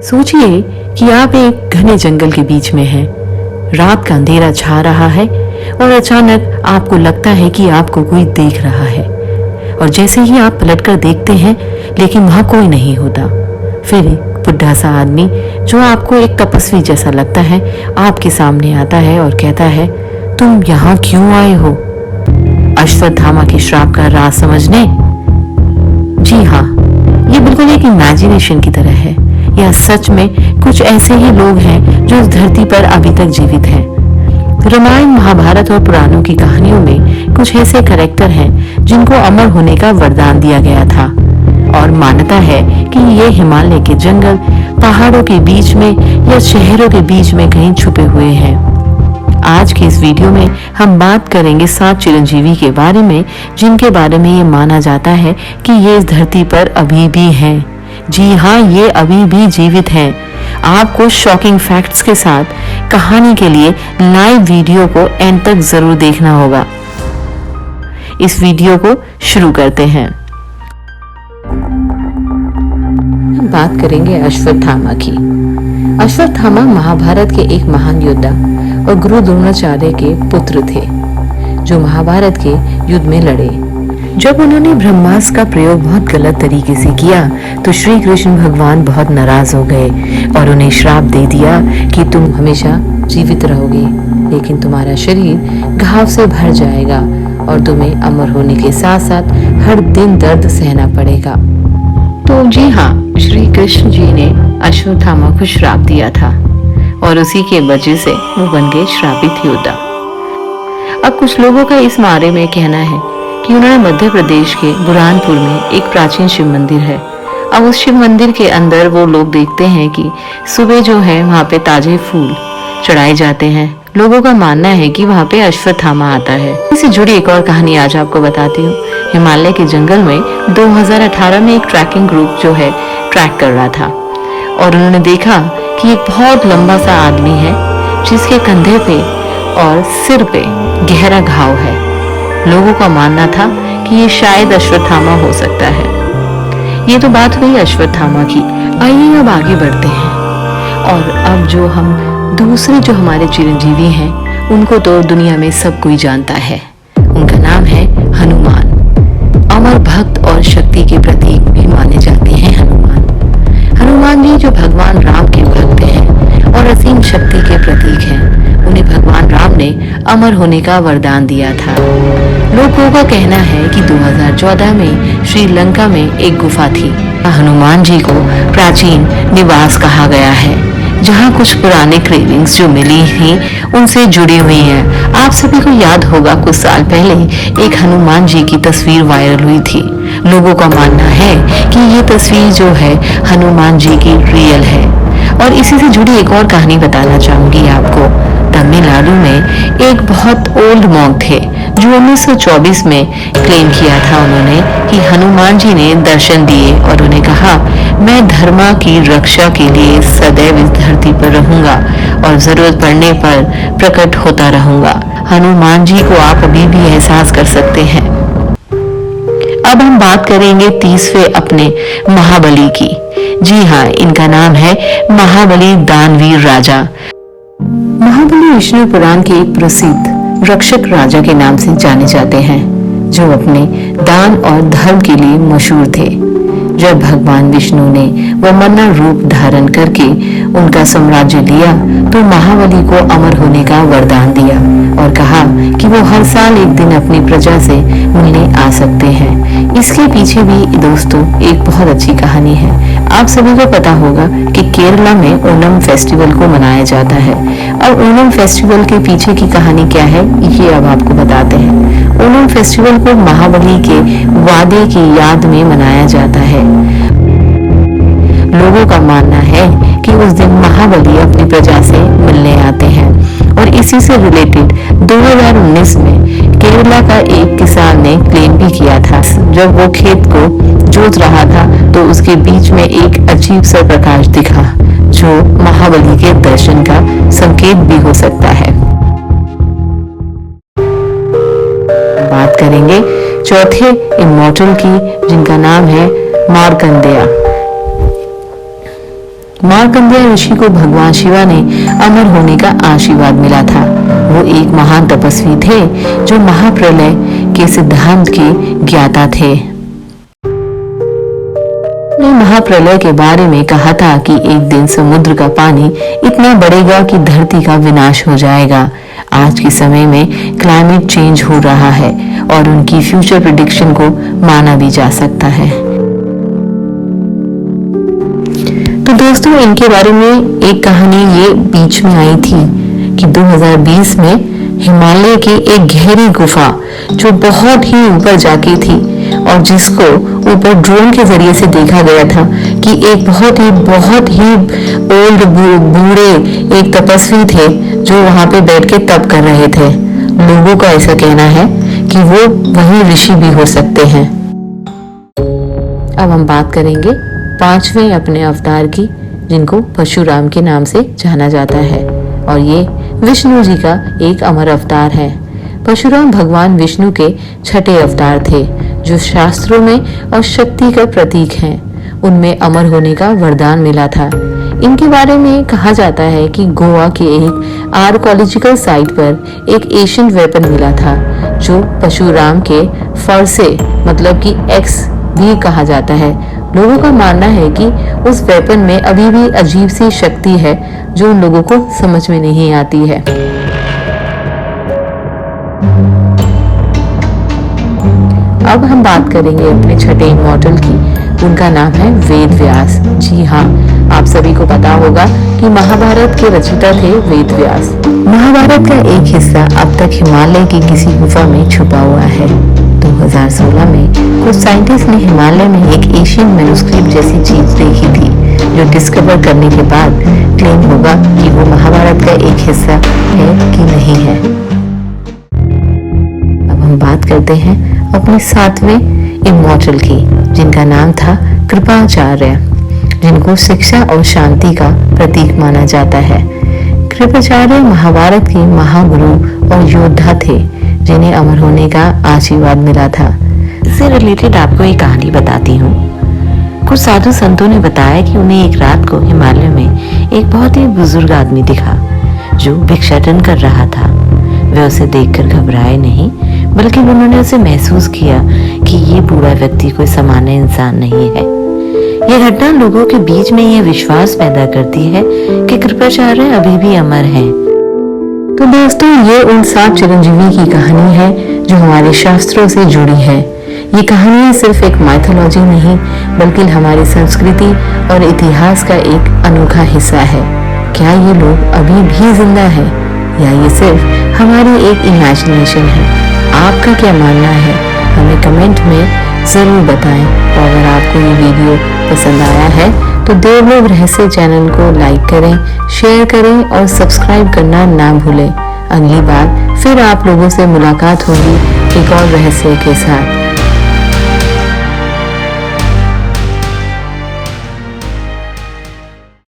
सोचिए कि आप एक घने जंगल के बीच में हैं। रात का अंधेरा छा रहा है और अचानक आपको लगता है कि आपको कोई देख रहा है। और जैसे ही आप पलटकर देखते हैं, लेकिन वहां कोई नहीं होता। फिर एक बुढ़ा सा आदमी, जो आपको एक तपस्वी जैसा लगता है, आपके सामने आता है और कहता है, तुम यहाँ क्यों आए हो? अश्वत्थामा के श्राप का राज समझने? जी हाँ, ये बिल्कुल एक इमेजिनेशन की तरह है। यह सच में कुछ ऐसे ही लोग हैं जो इस धरती पर अभी तक जीवित हैं। रामायण, महाभारत और पुराणों की कहानियों में कुछ ऐसे कैरेक्टर हैं जिनको अमर होने का वरदान दिया गया था। और मान्यता है कि ये हिमालय के जंगल, पहाड़ों के बीच में या शहरों के बीच में कहीं छुपे हुए हैं। आज के इस वीडियो में हम बात करेंगे 7 चिरंजीवी के बारे में, जिनके बारे में ये माना जाता है कि ये इस धरती पर अभी भी हैं। जी हाँ, ये अभी भी जीवित हैं। आपको शॉकिंग फैक्ट्स के साथ कहानी के लिए लाइव वीडियो को एंड तक जरूर देखना होगा। इस वीडियो को शुरू करते हैं। हम बात करेंगे अश्वत्थामा की। अश्वत्थामा महाभारत के एक महान योद्धा और गुरु द्रोणाचार्य के पुत्र थे, जो महाभारत के युद्ध में लड़े। जब उन्होंने ब्रह्मास्त्र का प्रयोग बहुत गलत तरीके से किया तो श्री कृष्ण भगवान बहुत नाराज हो गए और उन्हें श्राप दे दिया कि तुम हमेशा जीवित रहोगे, लेकिन तुम्हारा शरीर घाव से भर जाएगा और तुम्हें अमर होने के साथ साथ हर दिन दर्द सहना पड़ेगा। तो जी हाँ, श्री कृष्ण जी ने अश्वत्थामा को श्राप दिया था और उसी के वजह से वो बन गए श्रापित योद्धा। अब कुछ लोगों का इस बारे में कहना है कि उन्होंने मध्य प्रदेश के बुरहानपुर में एक प्राचीन शिव मंदिर है। अब उस शिव मंदिर के अंदर वो लोग देखते हैं कि सुबह जो है वहाँ पे ताजे फूल चढ़ाए जाते हैं। लोगों का मानना है कि वहाँ पे अश्वत्थामा आता है। इससे जुड़ी एक और कहानी आज आपको बताती हूँ। हिमालय के जंगल में 2018 में एक ट्रैकिंग ग्रुप जो है ट्रैक कर रहा था और उन्होंने देखा कि एक बहुत लंबा सा आदमी है जिसके कंधे पे और सिर पे गहरा घाव है। लोगों का मानना था कि ये शायद अश्वत्थामा हो सकता है। ये तो बात हुई अश्वत्थामा की। आइए अब आगे बढ़ते हैं और अब जो हम दूसरे जो हमारे चिरंजीवी हैं, उनको तो दुनिया में सब कोई जानता है। उनका नाम है हनुमान। अमर भक्त और शक्ति के प्रतीक भी माने जाते हैं हनुमान। हनुमान जी जो भगवान राम के भक्त हैं और असीम शक्ति के प्रतीक हैं। उन्हें भगवान राम ने अमर होने का वरदान दिया था। लोगों का कहना है कि 2014 में श्रीलंका में एक गुफा थी। हनुमान जी को प्राचीन निवास कहा गया है, जहाँ कुछ पुराने क्रेविंग्स जो मिली थी उनसे जुड़ी हुई हैं। आप सभी को याद होगा, कुछ साल पहले एक हनुमान जी की तस्वीर वायरल हुई थी। लोगों का मानना है कि ये तस्वीर जो है हनुमान जी की रियल है। और इसी से जुड़ी एक और कहानी बताना चाहूंगी आपको। तमिलनाडु में एक बहुत ओल्ड मॉन्क थे जो 1924 में क्लेम किया था उन्होंने कि हनुमान जी ने दर्शन दिए और उन्हें कहा, मैं धर्म की रक्षा के लिए सदैव इस धरती पर रहूंगा और जरूरत पड़ने पर प्रकट होता रहूंगा। हनुमान जी को आप अभी भी एहसास कर सकते हैं। अब हम बात करेंगे 30वें अपने महाबली की। जी हाँ, इनका नाम है महाबली दानवीर राजा। महाबली विष्णु पुराण के एक प्रसिद्ध रक्षक राजा के नाम से जाने जाते हैं, जो अपने दान और धर्म के लिए मशहूर थे। जब भगवान विष्णु ने वमन रूप धारण करके उनका साम्राज्य लिया तो महाबली को अमर होने का वरदान दिया और कहा कि वो हर साल एक दिन अपनी प्रजा से मिलने आ सकते हैं। इसके पीछे भी दोस्तों एक बहुत अच्छी कहानी है। आप सभी को पता होगा कि केरला में ओणम फेस्टिवल को मनाया जाता है। अब ओणम फेस्टिवल के पीछे की कहानी क्या है, ये अब आपको बताते हैं। ओणम फेस्टिवल को महाबली के वादे की याद में मनाया जाता है। लोगों का मानना है कि उस दिन महाबली अपनी प्रजा से मिलने आते हैं और इसी से रिलेटेड 2019 में केरला का एक किसान ने क्लेम भी किया था। जब वो खेत को जोत रहा था तो उसके बीच में एक अजीब सा प्रकाश दिखा, जो महाबली के दर्शन का संकेत भी हो सकता है। बात करेंगे चौथे इमॉर्टल की, जिनका नाम है मार्कंडेय। मार्कंडेय ऋषि को भगवान शिवा ने अमर होने का आशीर्वाद मिला था। वो एक महान तपस्वी थे जो महाप्रलय के सिद्धांत के ज्ञाता थे। ने महाप्रलय के बारे में कहा था कि एक दिन समुद्र का पानी इतना बढ़ेगा कि धरती का विनाश हो जाएगा। आज के समय में क्लाइमेट चेंज हो रहा है और उनकी फ्यूचर प्रेडिक्शन को माना भी जा सकता है। तो दोस्तों, इनके बारे में एक कहानी ये बीच में आई थी कि 2020 में हिमालय की एक गहरी गुफा जो बहुत ही ऊपर जाके थी और जिसको ऊपर ड्रोन के जरिए से देखा गया था कि एक बहुत ही ओल्ड बूढ़े एक तपस्वी थे जो वहां पे बैठ के तप कर रहे थे। लोगों का ऐसा कहना है कि वो वही ऋषि भी हो सकते हैं। अब हम बात करेंगे 5वें अपने अवतार की, जिनको परशुराम के नाम से जाना जाता है और ये विष्णु जी का एक अमर अवतार है। परशुराम भगवान विष्णु के 6ठे अवतार थे जो शास्त्रों में और शक्ति का प्रतीक हैं। उनमें अमर होने का वरदान मिला था। इनके बारे में कहा जाता है कि गोवा के एक आर्कोलॉजिकल साइट पर एक एशियन वेपन मिला था जो परशुराम के फरसे मतलब कि एक्स भी कहा जाता है। लोगों का मानना है कि उस वेपन में अभी भी अजीब सी शक्ति है जो उन लोगों को समझ में नहीं आती है। अब हम बात करेंगे अपने 6ठे इमॉर्टल की। उनका नाम है वेद व्यास। जी हाँ, आप सभी को पता होगा कि महाभारत के रचयिता थे वेद व्यास। महाभारत का एक हिस्सा अब तक हिमालय की किसी गुफा में छुपा हुआ है। 2016 में कुछ साइंटिस्ट ने हिमालय में एक एशियन मैन्युस्क्रिप्ट जैसी चीज देखी थी जो डिस्कवर करने के बाद क्लेम होगा कि वो महाभारत का एक हिस्सा है कि नहीं है। अब हम बात करते हैं अपने 7वें इमॉर्टल की, जिनका नाम था कृपाचार्य, जिनको शिक्षा और शांति का प्रतीक माना जाता है। कृपाचार्य महाभारत के महागुरु और योद्धा थे जिन्हें अमर होने का आशीर्वाद मिला था। इससे रिलेटेड आपको एक कहानी बताती हूँ। कुछ साधु संतों ने बताया कि उन्हें एक रात को हिमालय में एक बहुत ही बुजुर्ग आदमी दिखा जो भिक्षाटन कर रहा था। वे उसे देखकर घबराए नहीं, बल्कि उन्होंने उसे महसूस किया कि ये बूढ़ा व्यक्ति कोई सामान्य इंसान नहीं है। यह घटना लोगों के बीच में यह विश्वास पैदा करती है कि कृपाचार्य अभी भी अमर हैं। तो दोस्तों, ये उन 7 चिरंजीवी की कहानी है जो हमारे शास्त्रों से जुड़ी है। ये कहानी सिर्फ एक माइथोलॉजी नहीं बल्कि हमारी संस्कृति और इतिहास का एक अनोखा हिस्सा है। क्या ये लोग अभी भी जिंदा हैं या ये सिर्फ हमारी एक इमेजिनेशन है? आपका क्या मानना है? हमें कमेंट में जरूर बताएं। और अगर आपको ये वीडियो पसंद आया है तो देवलोक रहस्य चैनल को लाइक करें, शेयर करें और सब्सक्राइब करना ना भूलें। अगली बार फिर आप लोगों से मुलाकात होगी एक और रहस्य के साथ।